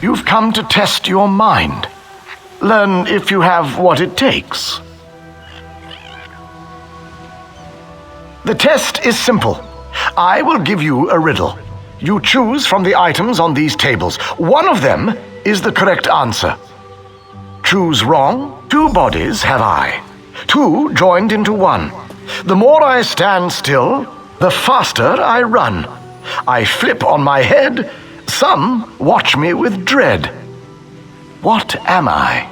You've come to test your mind. Learn if you have what it takes. The test is simple. I will give you a riddle. You choose from the items on these tables. One of them is the correct answer. Choose wrong, 2 bodies have I, 2 joined into one. The more I stand still, the faster I run. I flip on my head, some watch me with dread. What am I?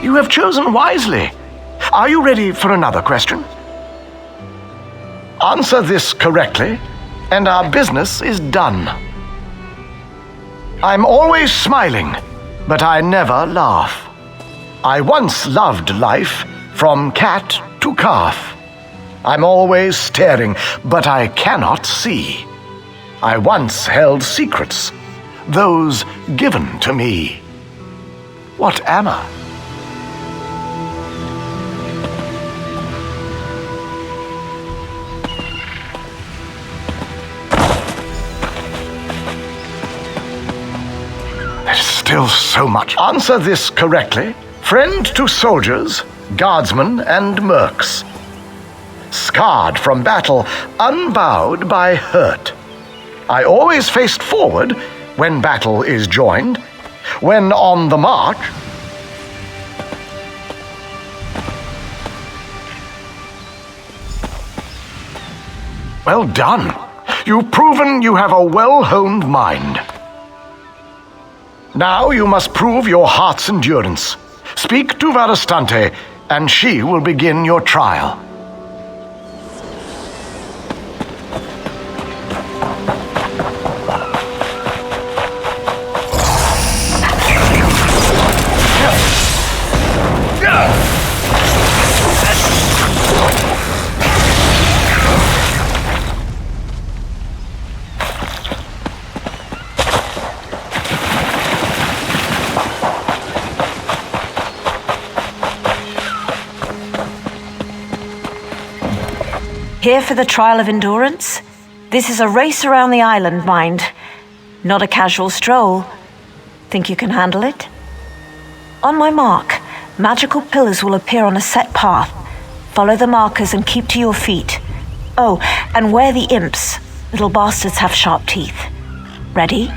You have chosen wisely. Are you ready for another question? Answer this correctly, and our business is done. I'm always smiling, but I never laugh. I once loved life from cat to calf. I'm always staring, but I cannot see. I once held secrets, those given to me. What am I? Still so much. Answer this correctly. Friend to soldiers, guardsmen, and mercs. Scarred from battle, unbowed by hurt. I always faced forward when battle is joined. When on the march, well done. You've proven you have a well-honed mind. Now you must prove your heart's endurance. Speak to Varastante, and she will begin your trial. Here for the trial of endurance? This is a race around the island, mind. Not a casual stroll. Think you can handle it? On my mark, magical pillars will appear on a set path. Follow the markers and keep to your feet. Oh, and where the imps. Little bastards have sharp teeth. Ready?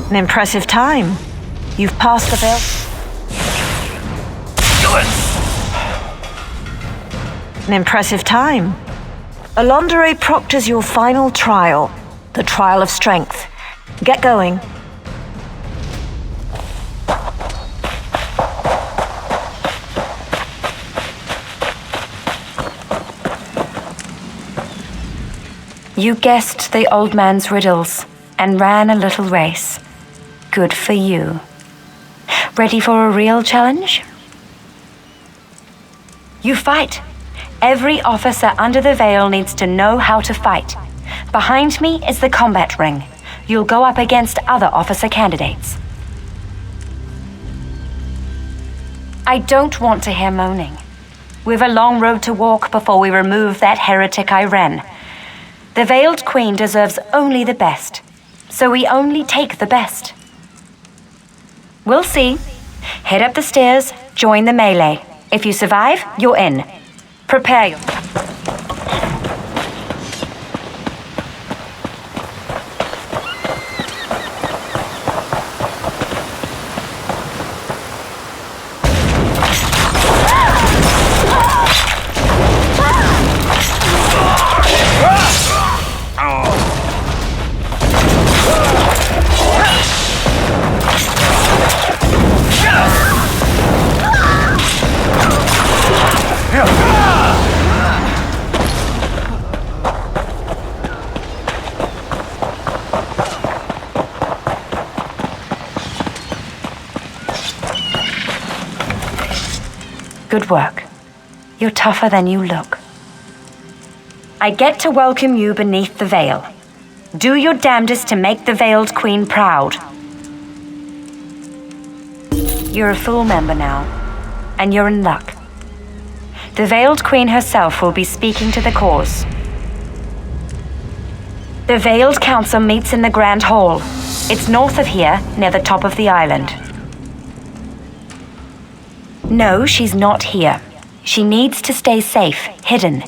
An impressive time. You've passed the veil. An impressive time. Alondere proctors your final trial, the trial of strength. Get going. You guessed the old man's riddles and ran a little race. Good for you. Ready for a real challenge? You fight. Every officer under the veil needs to know how to fight. Behind me is the combat ring. You'll go up against other officer candidates. I don't want to hear moaning. We've a long road to walk before we remove that heretic Irene. The Veiled Queen deserves only the best, so we only take the best. We'll see. Head up the stairs, join the melee. If you survive, you're in. Prepare yourself. Good work. You're tougher than you look. I get to welcome you beneath the veil. Do your damnedest to make the Veiled Queen proud. You're a full member now, and you're in luck. The Veiled Queen herself will be speaking to the cause. The Veiled Council meets in the Grand Hall. It's north of here, near the top of the island. No, she's not here. She needs to stay safe, hidden.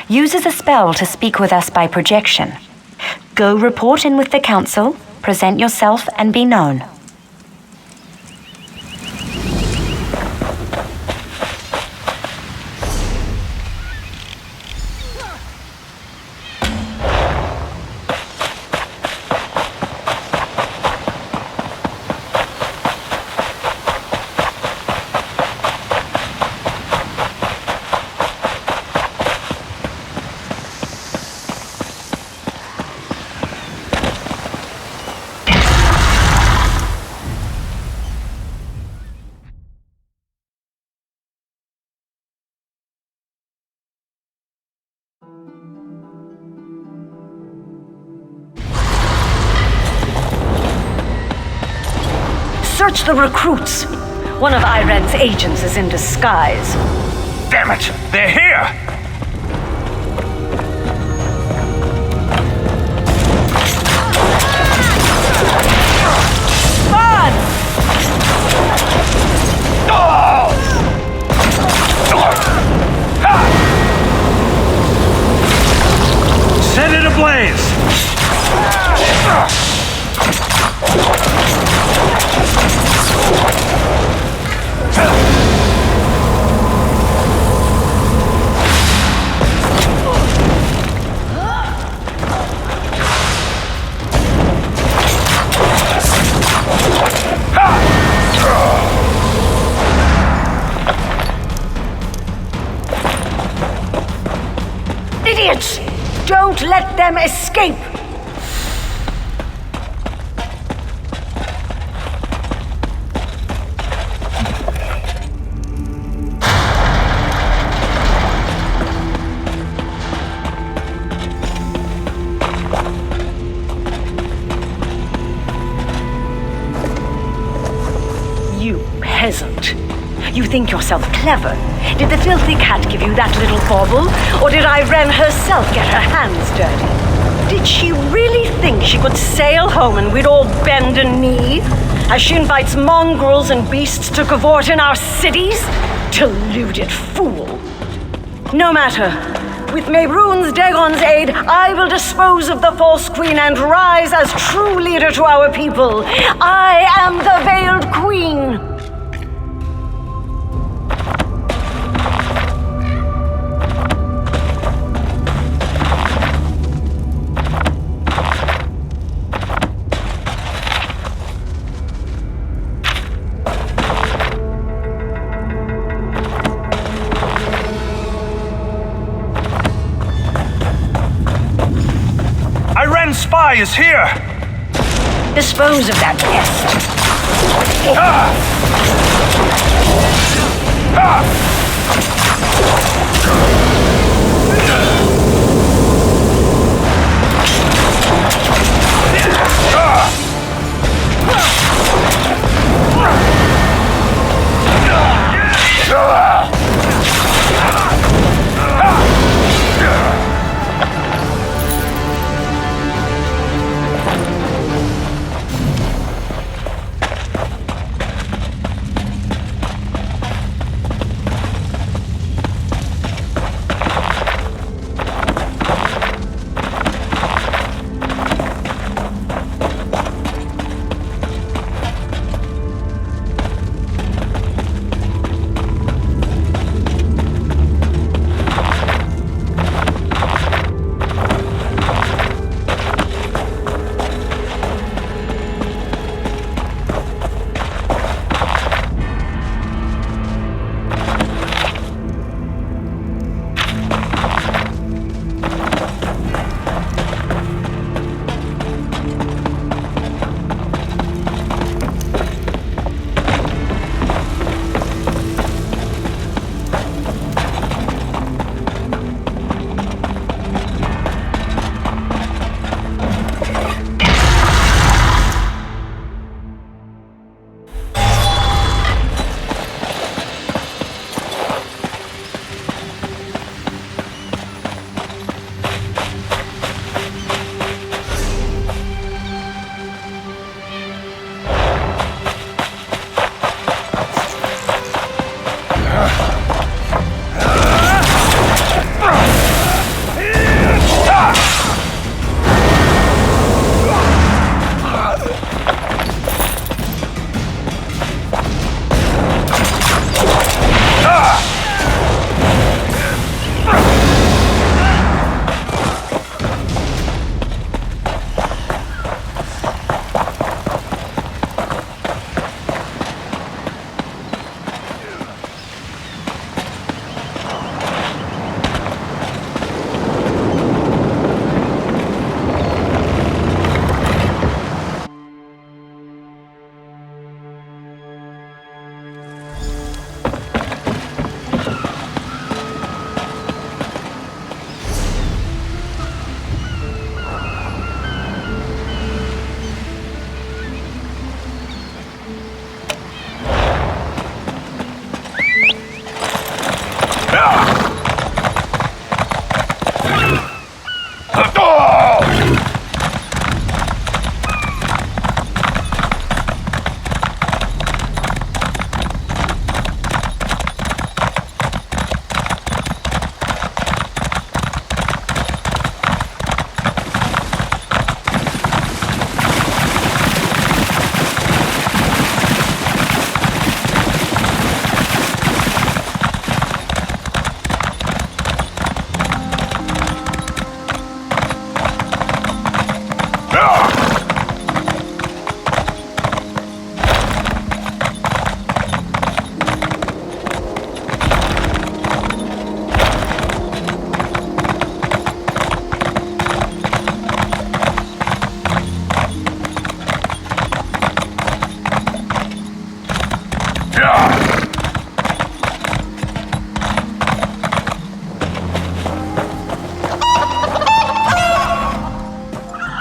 Uses a spell to speak with us by projection. Go report in with the council, present yourself, and be known. Search the recruits. One of Irene's agents is in disguise. Damn it! They're here! Run! Set it ablaze! Idiots! Don't let them escape! You peasant. You think yourself clever. Did the filthy cat give you that little bauble? Or did Irene herself get her hands dirty? Did she really think she could sail home and we'd all bend a knee? As she invites mongrels and beasts to cavort in our cities? Deluded fool. No matter. With Mehrunes Dagon's aid, I will dispose of the false queen and rise as true leader to our people. I am the Veiled Queen. Iren's spy is here! Dispose of that pest.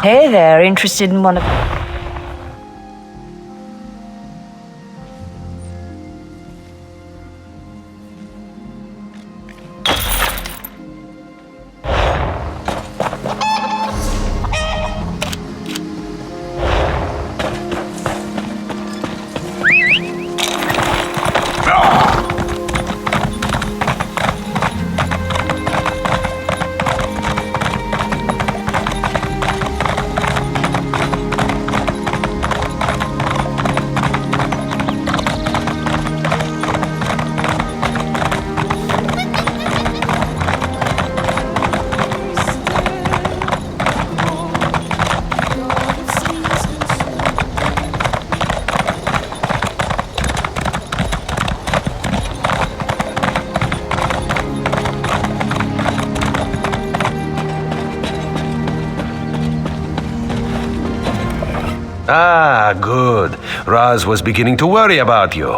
Hey there, interested in one of... Ah, good. Raz was beginning to worry about you.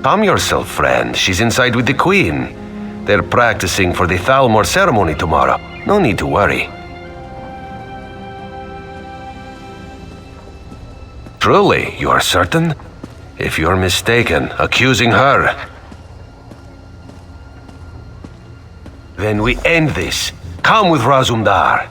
Calm yourself, friend. She's inside with the Queen. They're practicing for the Thalmor ceremony tomorrow. No need to worry. Truly, you are certain? If you're mistaken, accusing her, then we end this. Come with Razumdar.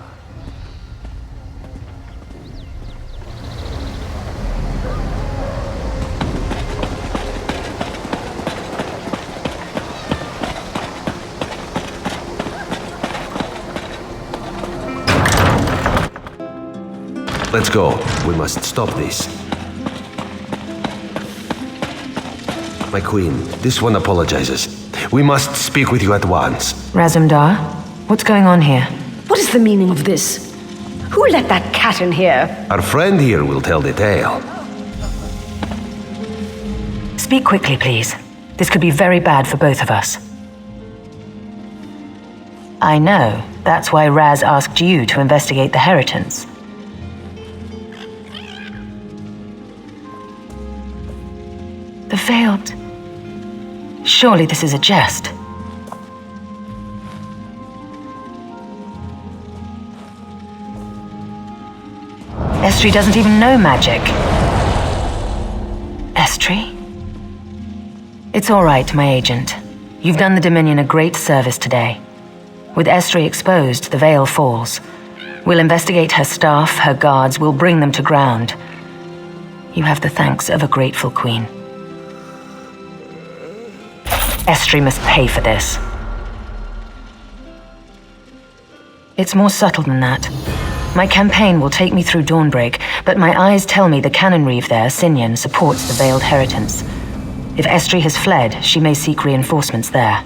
Let's go. We must stop this. My queen, this one apologizes. We must speak with you at once. Razumdar, what's going on here? What is the meaning of this? Who let that cat in here? Our friend here will tell the tale. Speak quickly, please. This could be very bad for both of us. I know. That's why Raz asked you to investigate the Heritance. The Veiled... Surely this is a jest. Estri doesn't even know magic. Estri? It's all right, my agent. You've done the Dominion a great service today. With Estri exposed, the veil falls. We'll investigate her staff, her guards, we'll bring them to ground. You have the thanks of a grateful queen. Estri must pay for this. It's more subtle than that. My campaign will take me through Dawnbreak, but my eyes tell me the cannon reeve there, Sinyan, supports the Veiled Heritance. If Estri has fled, she may seek reinforcements there.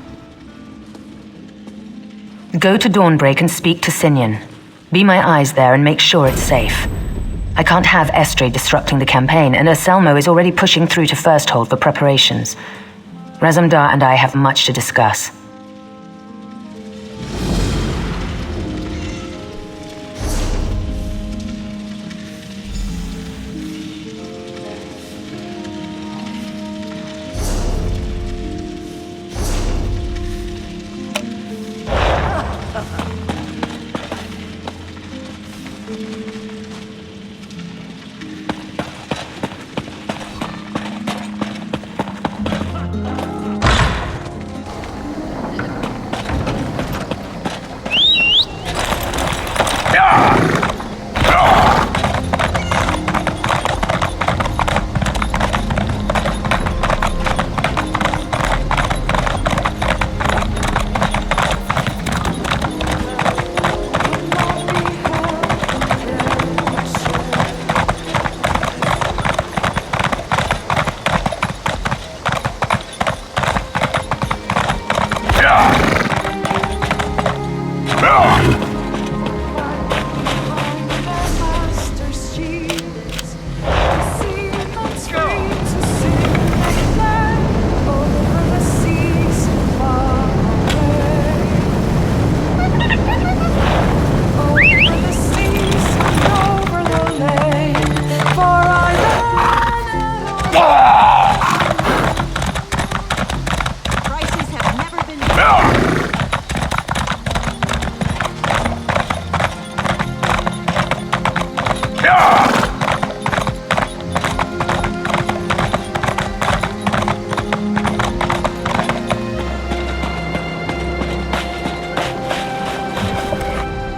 Go to Dawnbreak and speak to Sinyan. Be my eyes there and make sure it's safe. I can't have Estri disrupting the campaign, and Anselmo is already pushing through to Firsthold for preparations. Razumdar and I have much to discuss.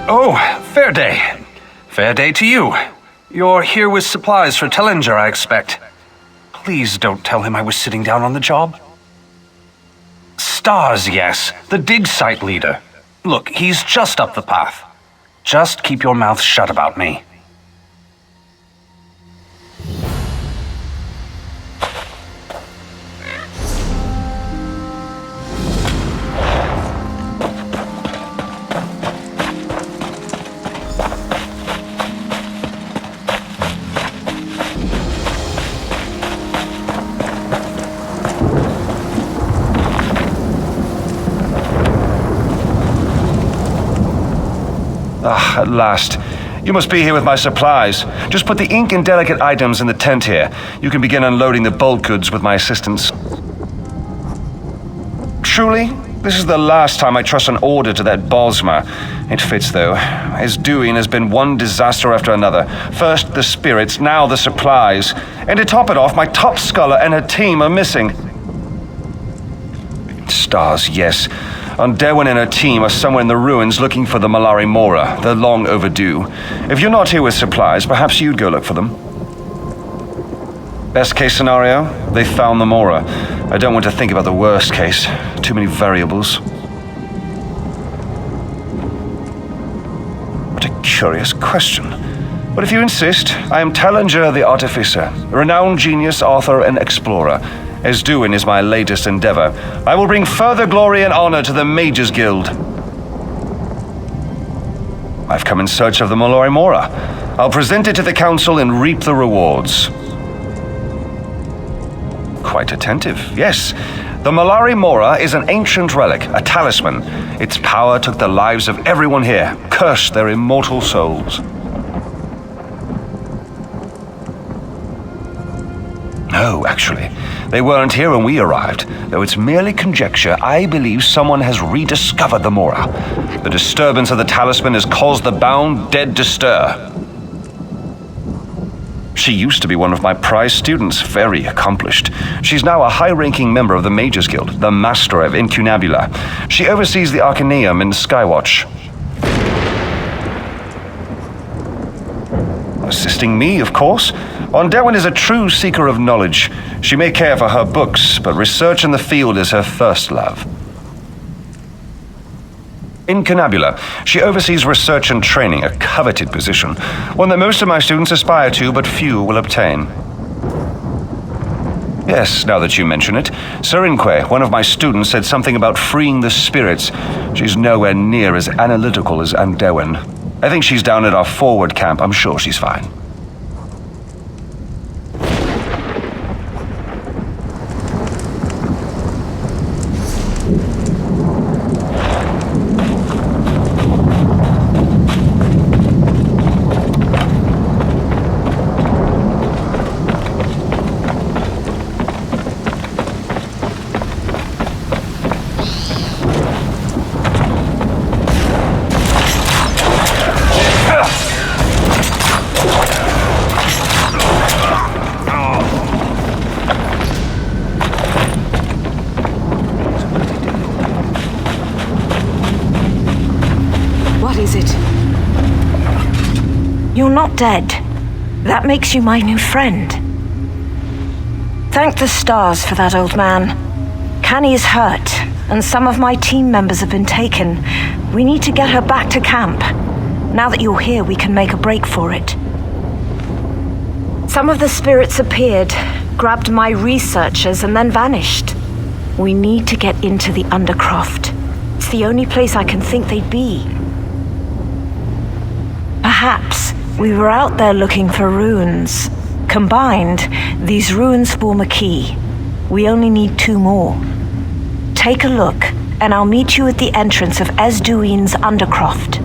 Oh, fair day. Fair day to you. You're here with supplies for Tellinger, I expect. Please don't tell him I was sitting down on the job. Stars, yes. The dig site leader. Look, he's just up the path. Just keep your mouth shut about me. Ah, at last. You must be here with my supplies. Just put the ink and delicate items in the tent here. You can begin unloading the bulk goods with my assistance. Truly, this is the last time I trust an order to that Bosma. It fits, though. His doing has been one disaster after another. First the spirits, now the supplies. And to top it off, my top scholar and her team are missing. Stars, yes. Derwin and her team are somewhere in the ruins looking for the Malari Mora. They're long overdue. If you're not here with supplies, perhaps you'd go look for them. Best case scenario, they found the Mora. I don't want to think about the worst case. Too many variables. What a curious question. But if you insist, I am Talinger the Artificer, a renowned genius, author, and explorer. Esduin is my latest endeavor. I will bring further glory and honor to the Mages Guild. I've come in search of the Malari Mora. I'll present it to the council and reap the rewards. Quite attentive, yes. The Malari Mora is an ancient relic, a talisman. Its power took the lives of everyone here, cursed their immortal souls. No, actually. They weren't here when we arrived. Though it's merely conjecture, I believe someone has rediscovered the Mora. The disturbance of the talisman has caused the bound dead to stir. She used to be one of my prize students, very accomplished. She's now a high-ranking member of the Mages Guild, the Master of Incunabula. She oversees the Arcaneum in Skywatch. Assisting me, of course. Derwin is a true seeker of knowledge. She may care for her books, but research in the field is her first love. Incunabula, she oversees research and training, a coveted position, one that most of my students aspire to, but few will obtain. Yes, now that you mention it, Serinque, one of my students, said something about freeing the spirits. She's nowhere near as analytical as Derwin. I think she's down at our forward camp. I'm sure she's fine. You're not dead. That makes you my new friend. Thank the stars for that, old man. Canny is hurt, and some of my team members have been taken. We need to get her back to camp. Now that you're here, we can make a break for it. Some of the spirits appeared, grabbed my researchers, and then vanished. We need to get into the Undercroft. It's the only place I can think they'd be. Perhaps we were out there looking for runes. Combined, these runes form a key. We only need 2 more. Take a look, and I'll meet you at the entrance of Esduin's Undercroft.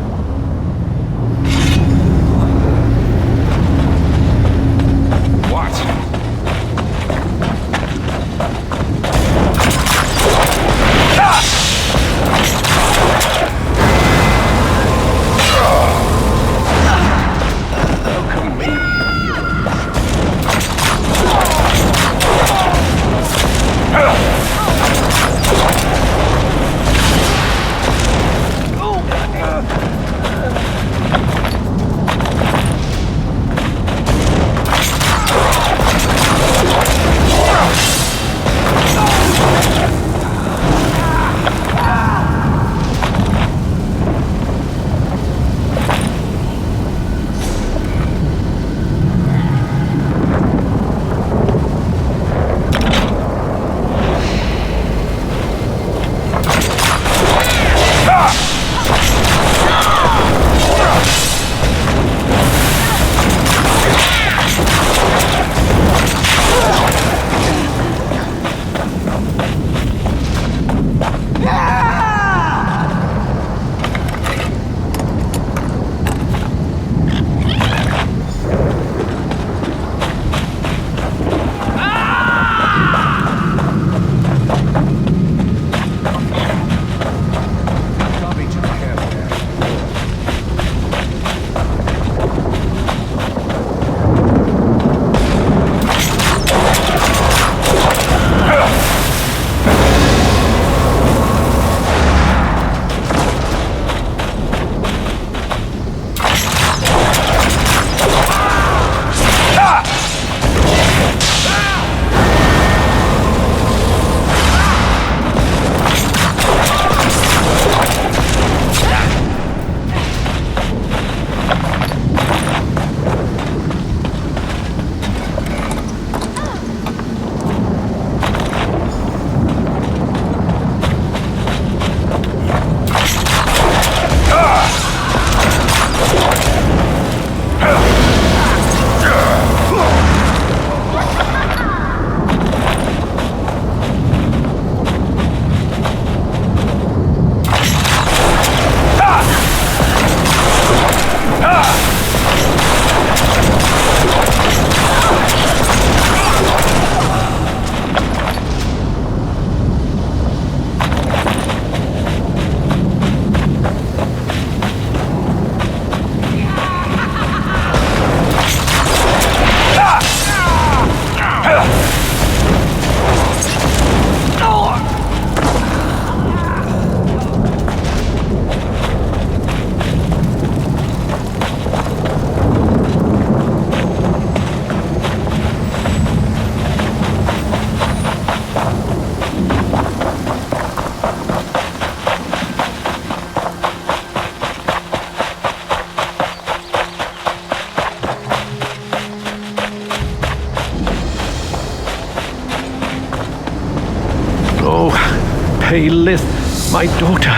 Lith, my daughter,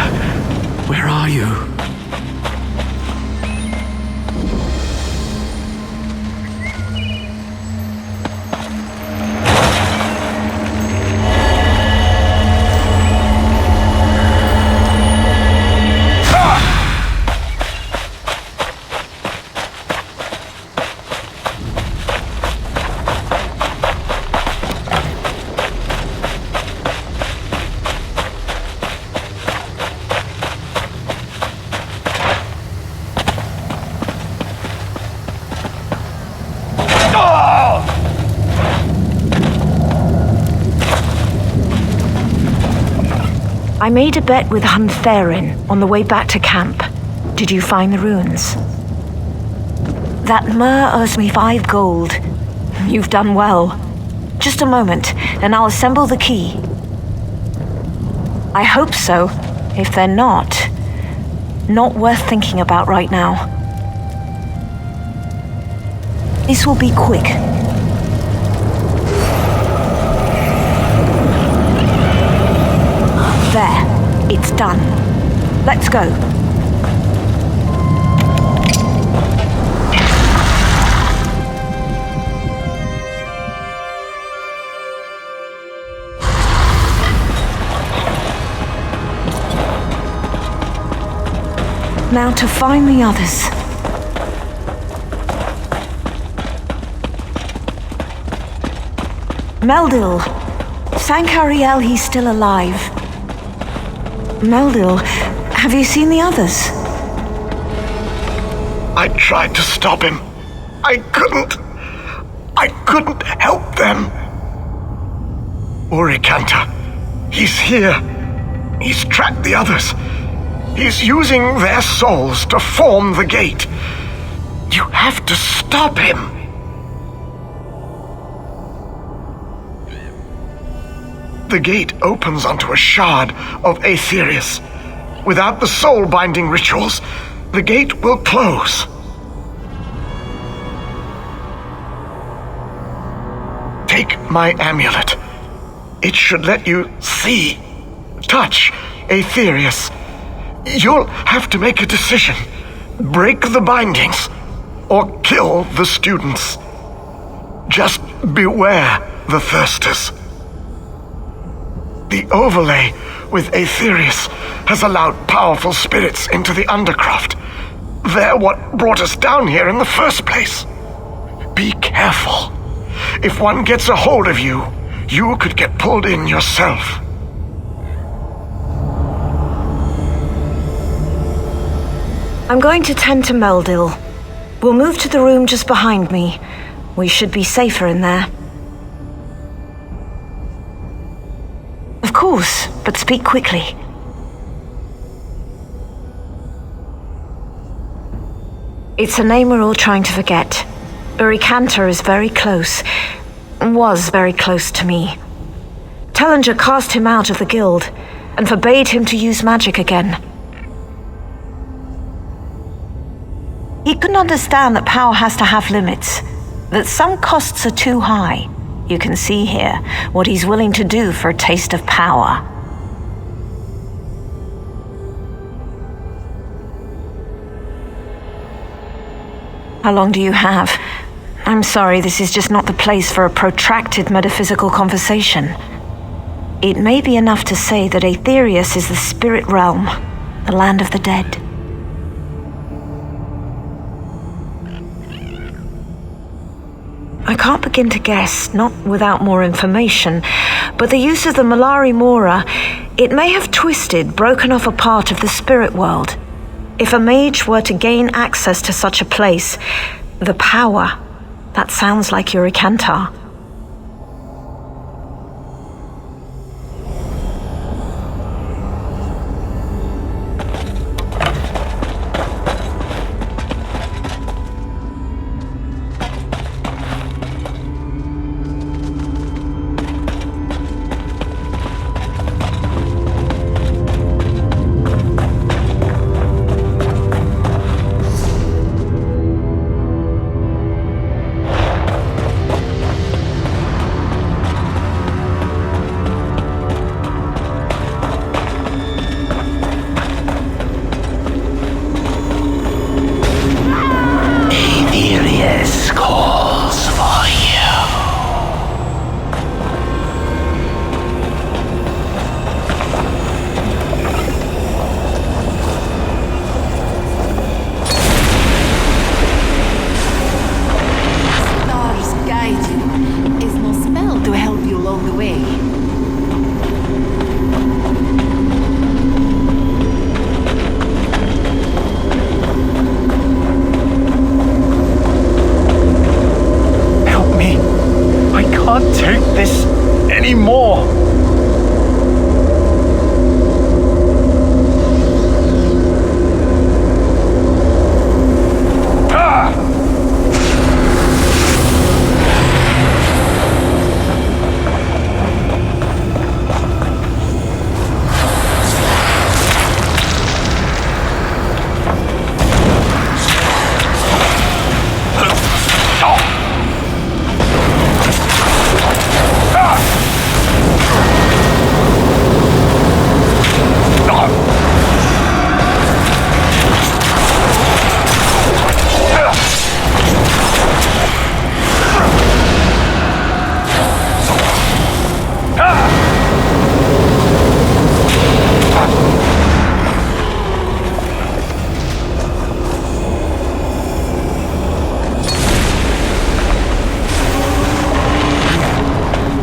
where are you? I made a bet with Huntherin on the way back to camp. Did you find the ruins? That Mer owes me 5 gold. You've done well. Just a moment, and I'll assemble the key. I hope so. If they're not worth thinking about right now. This will be quick. There, it's done. Let's go. Now to find the others. Meldil. Sankariel, he's still alive. Meldil, have you seen the others? I tried to stop him. I couldn't help them. Urikanta, he's here. He's tracked the others. He's using their souls to form the gate. You have to stop him. The gate opens onto a shard of Aetherius. Without the soul-binding rituals, the gate will close. Take my amulet. It should let you see, touch Aetherius. You'll have to make a decision. Break the bindings, or kill the students. Just beware the thirsters. The overlay with Aetherius has allowed powerful spirits into the Undercroft. They're what brought us down here in the first place. Be careful. If one gets a hold of you, you could get pulled in yourself. I'm going to tend to Meldil. We'll move to the room just behind me. We should be safer in there. Of course, but speak quickly. It's a name we're all trying to forget. Urikanta is very close. Was very close to me. Tellinger cast him out of the guild and forbade him to use magic again. He couldn't understand that power has to have limits, that some costs are too high. You can see here what he's willing to do for a taste of power. How long do you have? I'm sorry, this is just not the place for a protracted metaphysical conversation. It may be enough to say that Aetherius is the spirit realm, the land of the dead. I can't begin to guess, not without more information, but the use of the Malari Mora, it may have twisted, broken off a part of the spirit world. If a mage were to gain access to such a place, the power, that sounds like Urikanta. take this anymore.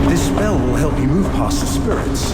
This spell will help you move past the spirits.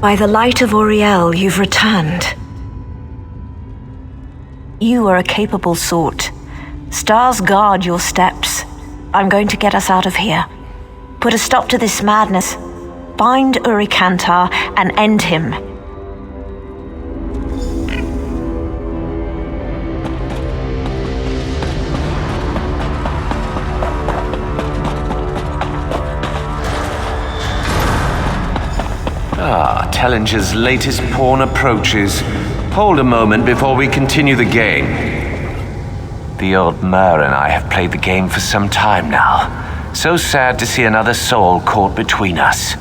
By the light of Auriel, you've returned. You are a capable sort. Stars guard your steps. I'm going to get us out of here. Put a stop to this madness. Bind Urikantar and end him. Tellinger's latest pawn approaches. Hold a moment before we continue the game. The old Mer and I have played the game for some time now. So sad to see another soul caught between us.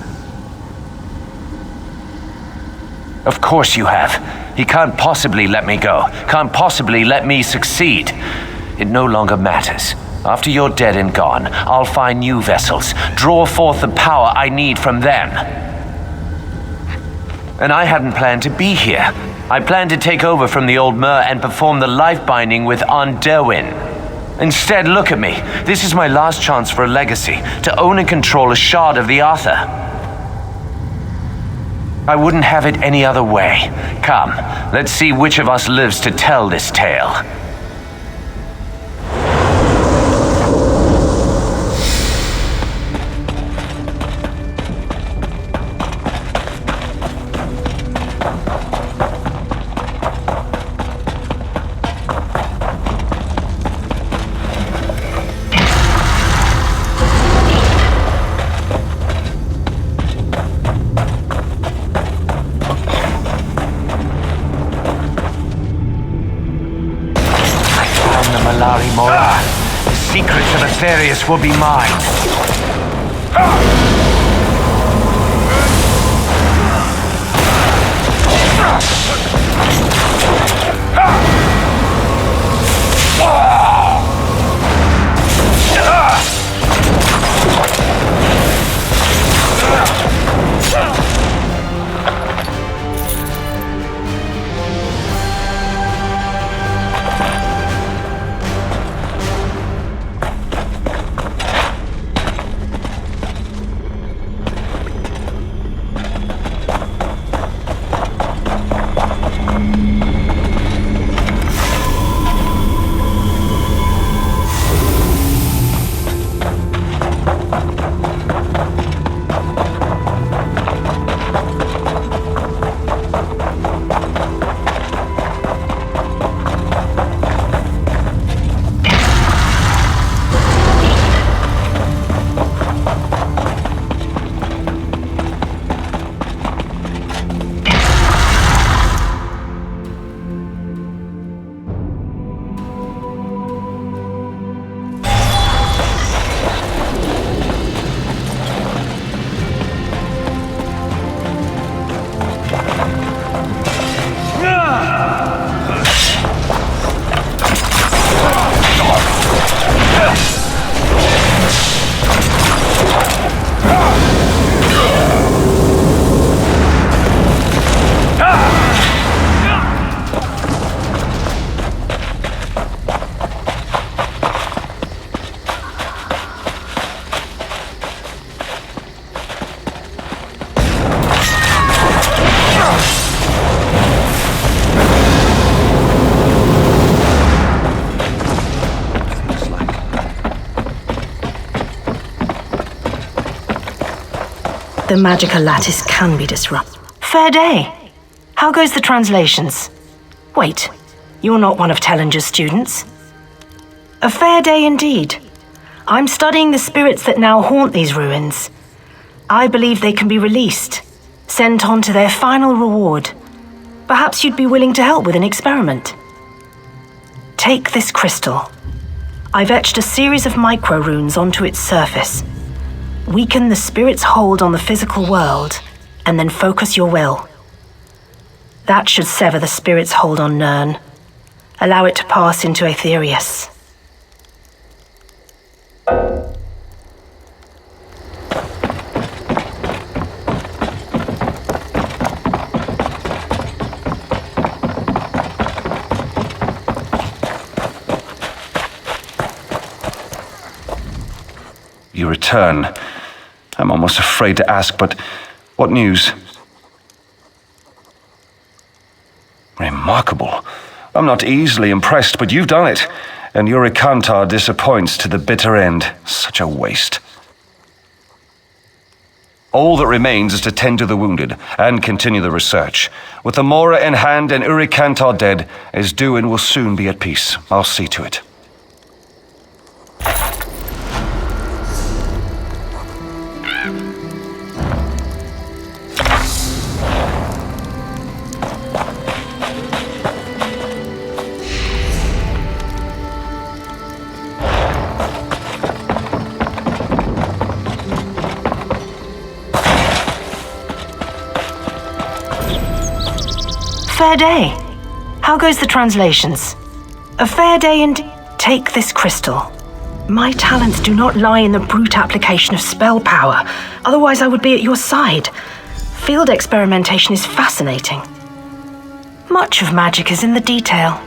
Of course you have. He can't possibly let me go. Can't possibly let me succeed. It no longer matters. After you're dead and gone, I'll find new vessels, draw forth the power I need from them. And I hadn't planned to be here. I planned to take over from the old Mer and perform the life binding with Derwin. Instead, look at me. This is my last chance for a legacy, to own and control a shard of the Arthur. I wouldn't have it any other way. Come, let's see which of us lives to tell this tale. The secrets of Aetherius will be mine. The magical lattice can be disrupted. Fair day. How goes the translations? Wait, you're not one of Tellinger's students? A fair day indeed. I'm studying the spirits that now haunt these ruins. I believe they can be released, sent on to their final reward. Perhaps you'd be willing to help with an experiment. Take this crystal. I've etched a series of micro-runes onto its surface. Weaken the spirit's hold on the physical world, and then focus your will. That should sever the spirit's hold on Nirn. Allow it to pass into Aetherius. You return. I'm almost afraid to ask, but what news? remarkable. I'm not easily impressed, but you've done it. And Urikantar disappoints to the bitter end. Such a waste. All that remains is to tend to the wounded and continue the research. With the Mora in hand and Urikantar dead, Esduin will soon be at peace. I'll see to it. Fair day. How goes the translations? A fair day and take this crystal. My talents do not lie in the brute application of spell power, otherwise I would be at your side. Field experimentation is fascinating. Much of magic is in the detail.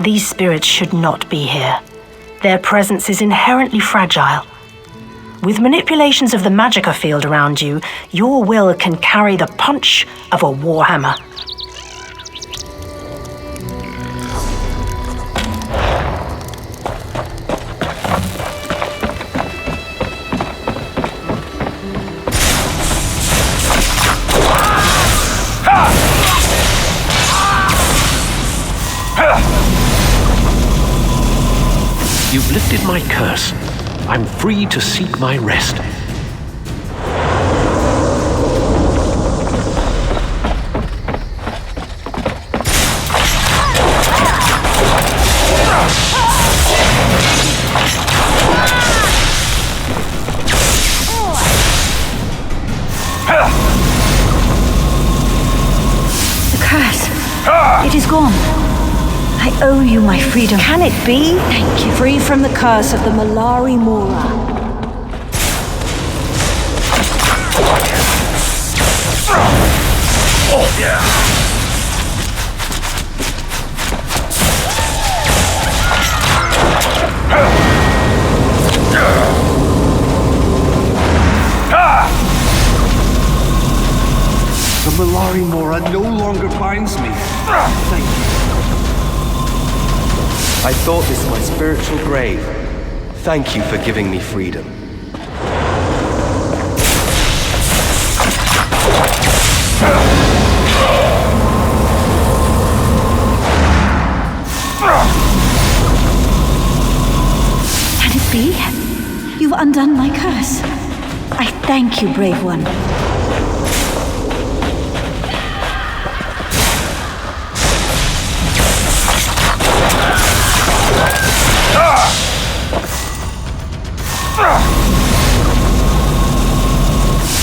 These spirits should not be here. Their presence is inherently fragile. With manipulations of the magicka field around you, your will can carry the punch of a warhammer. You've lifted my curse. I'm free to seek my rest. The curse. It is gone. I owe you my freedom. Can it be? Thank you. Free from the curse of the Malari Mora. Oh, yeah. The Malari Mora no longer binds me. Thank you. I thought this my spiritual grave. Thank you for giving me freedom. Can it be? You've undone my curse. I thank you, brave one.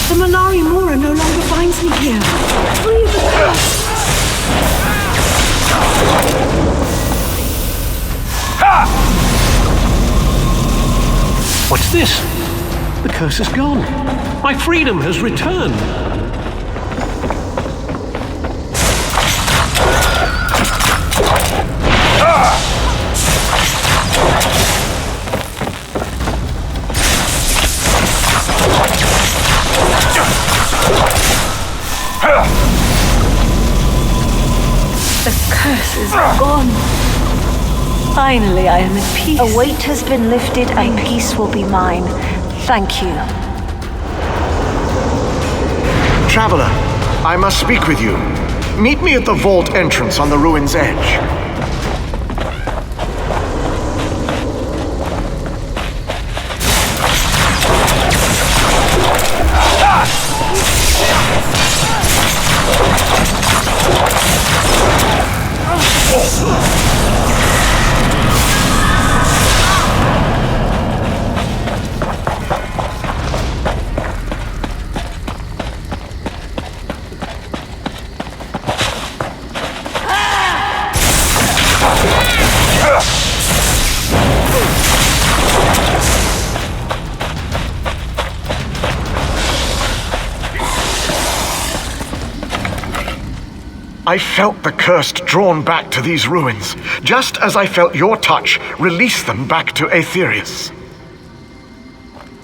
The Malari Mora no longer binds me here. Free of the curse. What's this? The curse is gone. My freedom has returned. The curse is gone. Finally, I am at peace. A weight has been lifted and peace will be mine. Thank you. Traveler, I must speak with you. Meet me at the vault entrance on the ruin's edge. I felt the cursed drawn back to these ruins, just as I felt your touch release them back to Aetherius.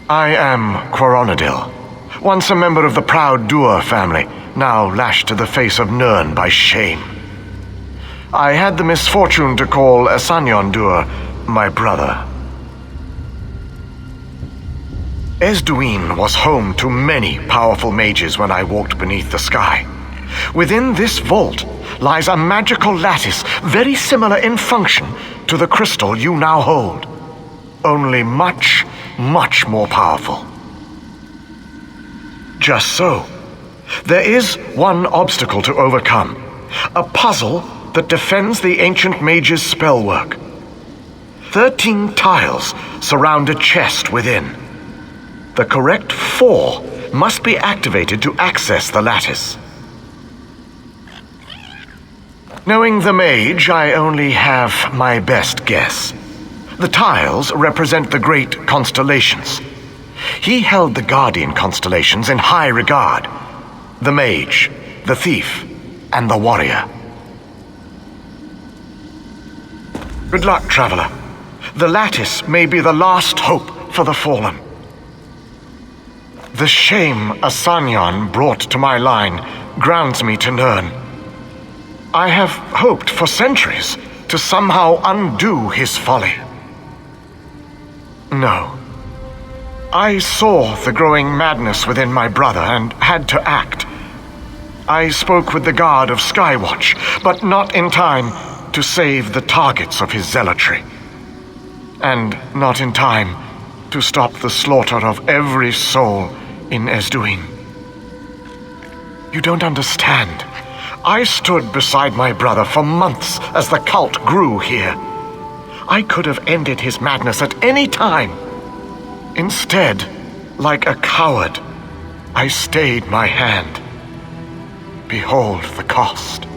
I am Quaronadil, once a member of the proud Dur family, now lashed to the face of Nirn by shame. I had the misfortune to call Asanyandur my brother. Esduin was home to many powerful mages when I walked beneath the sky. Within this vault lies a magical lattice very similar in function to the crystal you now hold, only much, much more powerful. Just so, there is one obstacle to overcome, a puzzle that defends the ancient mage's spellwork. 13 tiles surround a chest within. The correct 4 must be activated to access the lattice. Knowing the mage, I only have my best guess. The tiles represent the great constellations. He held the guardian constellations in high regard. The mage, the thief, and the warrior. Good luck, traveler. The lattice may be the last hope for the fallen. The shame Asanyan brought to my line grounds me to Nirn. I have hoped for centuries to somehow undo his folly. No. I saw the growing madness within my brother and had to act. I spoke with the guard of Skywatch, but not in time to save the targets of his zealotry. And not in time to stop the slaughter of every soul in Esduin. You don't understand. I stood beside my brother for months as the cult grew here. I could have ended his madness at any time. Instead, like a coward, I stayed my hand. Behold the cost.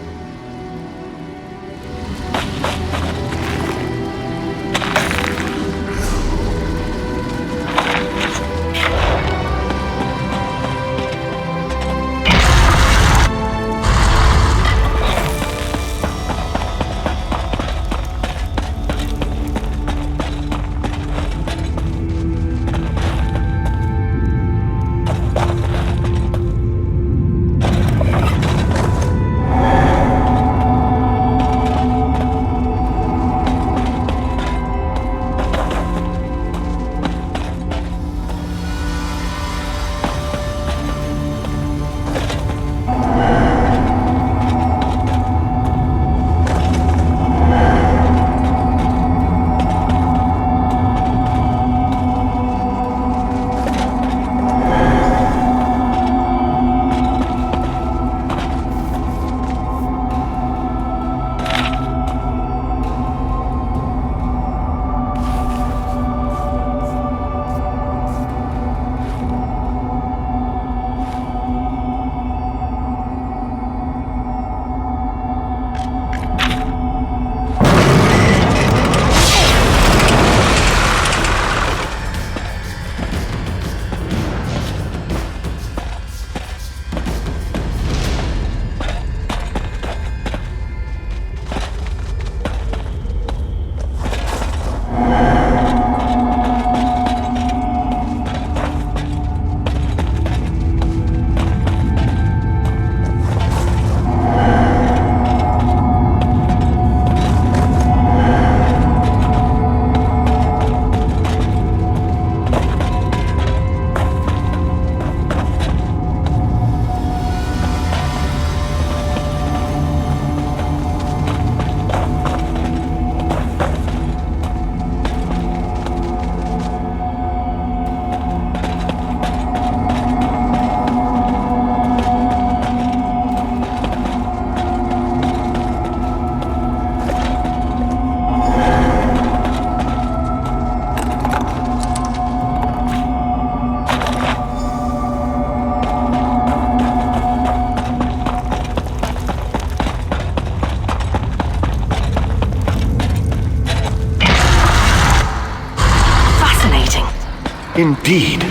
Indeed.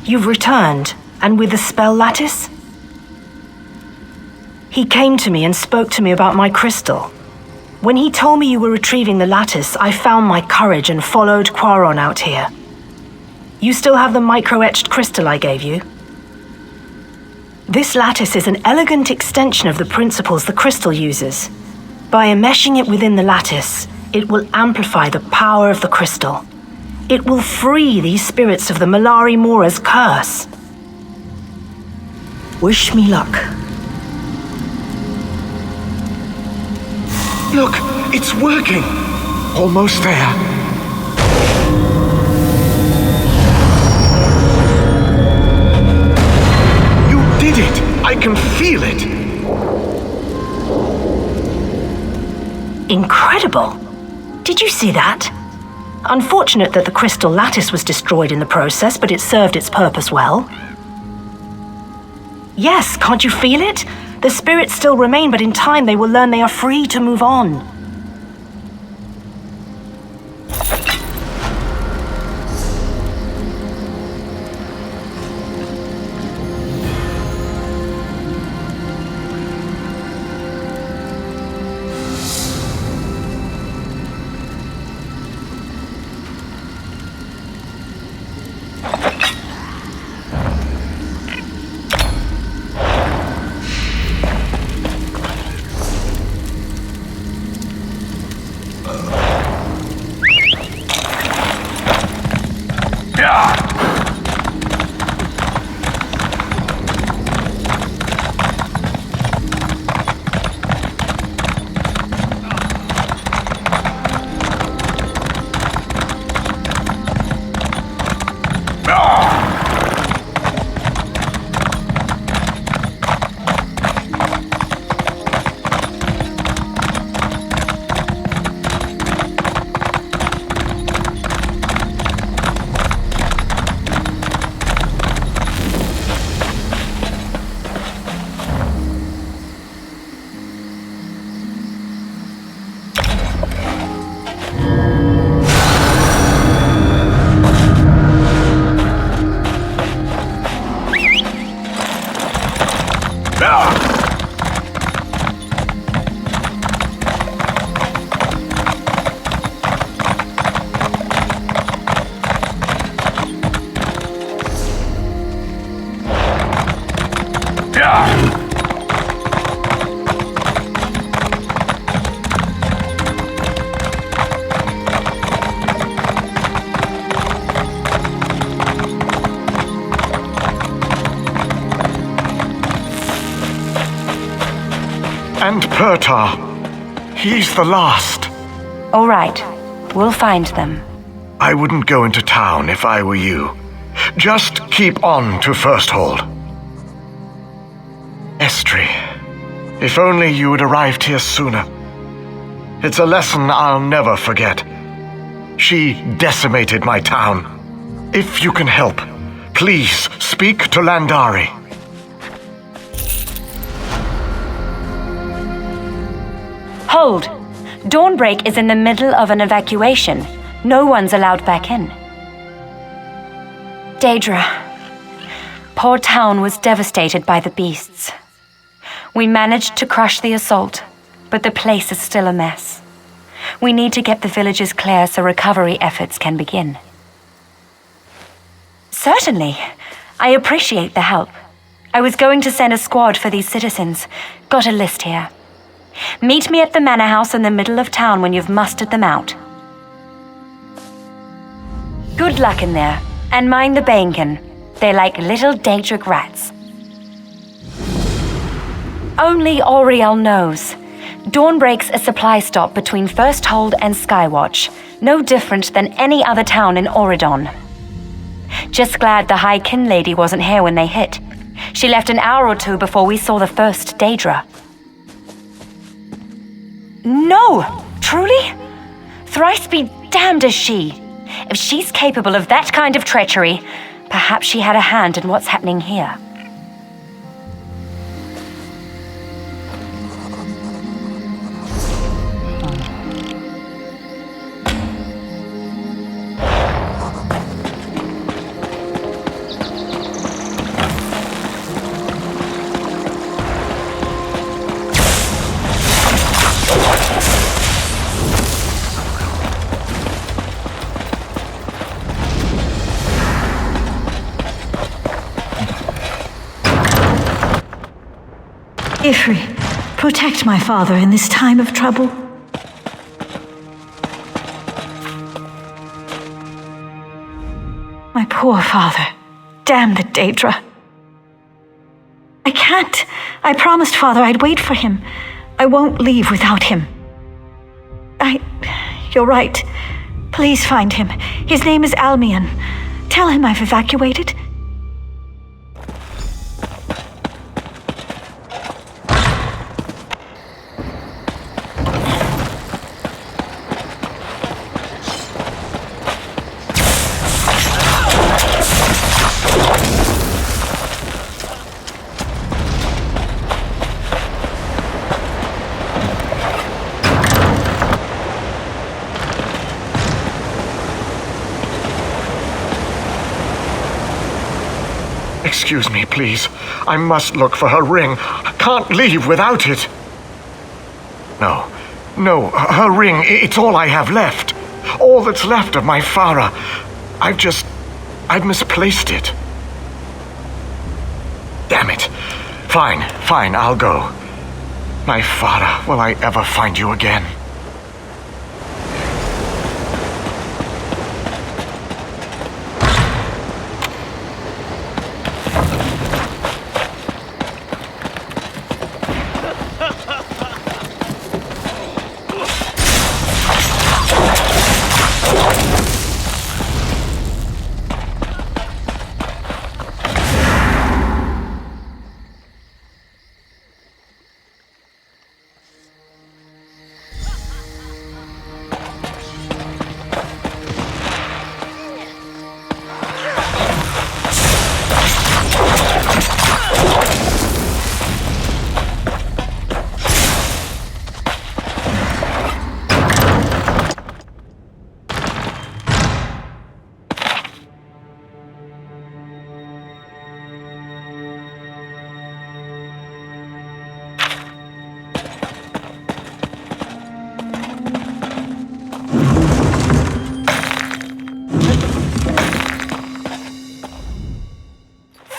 You've returned, and with the spell lattice? He came to me and spoke to me about my crystal. When he told me you were retrieving the lattice, I found my courage and followed Quaron out here. You still have the micro-etched crystal I gave you? This lattice is an elegant extension of the principles the crystal uses. By enmeshing it within the lattice, it will amplify the power of the crystal. It will free these spirits of the Malari Mora's curse. Wish me luck. Look, it's working. Almost there. You did it! I can feel it! Incredible! Did you see that? Unfortunate that the crystal lattice was destroyed in the process, but it served its purpose well. Yes, can't you feel it? The spirits still remain, but in time they will learn they are free to move on. And Pertar. He's the last. All right, we'll find them. I wouldn't go into town if I were you. Just keep on to First Hold. Estri, if only you had arrived here sooner. It's a lesson I'll never forget. She decimated my town. If you can help, please speak to Landari. Hold! Dawnbreak is in the middle of an evacuation. No one's allowed back in. Daedra. Poor town was devastated by the beasts. We managed to crush the assault, but the place is still a mess. We need to get the villages clear so recovery efforts can begin. Certainly. I appreciate the help. I was going to send a squad for these citizens. Got a list here. Meet me at the manor house in the middle of town when you've mustered them out. Good luck in there, and mind the Bainkin. They're like little Daedric rats. Only Auriel knows. Dawnbreak's a supply stop between First Hold and Skywatch, no different than any other town in Auridon. Just glad the High Kin lady wasn't here when they hit. She left an hour or two before we saw the first Daedra. No! Truly? Thrice be damned is she. If she's capable of that kind of treachery, perhaps she had a hand in what's happening here. Ifri, protect my father in this time of trouble. My poor father. Damn the Daedra. I can't. I promised father I'd wait for him. I won't leave without him. You're right. Please find him. His name is Almian. Tell him I've evacuated. Excuse me, please. I must look for her ring. I can't leave without it. No, her ring, it's all I have left. All that's left of my Farah. I've misplaced it. Damn it. Fine, I'll go. My Farah, will I ever find you again?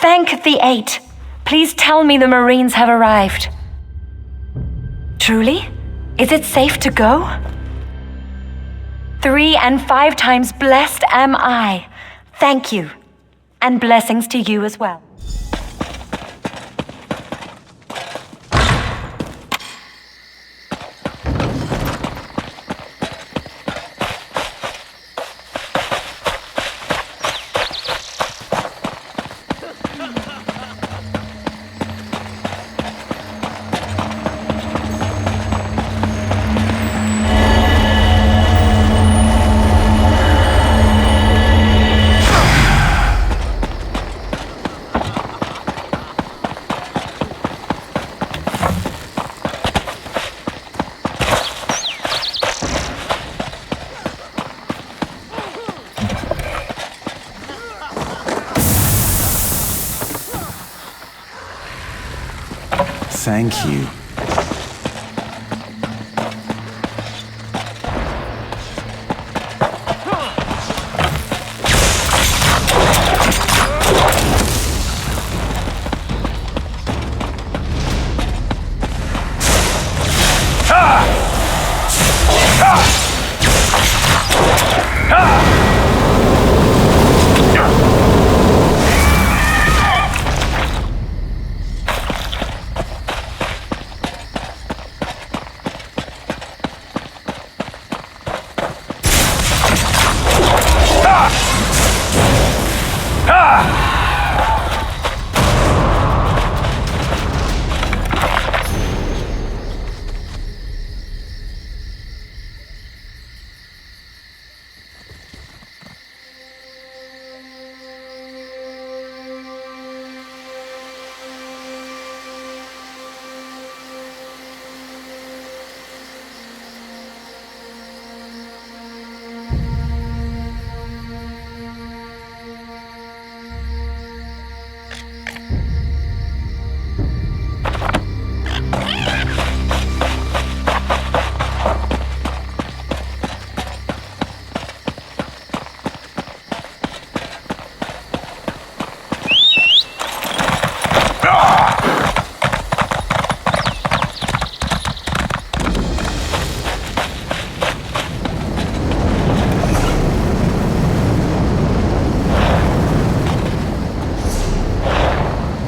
Thank the Eight. Please tell me the Marines have arrived. Truly? Is it safe to go? 3 and 5 times blessed am I. Thank you. And blessings to you as well. Thank you. Ah!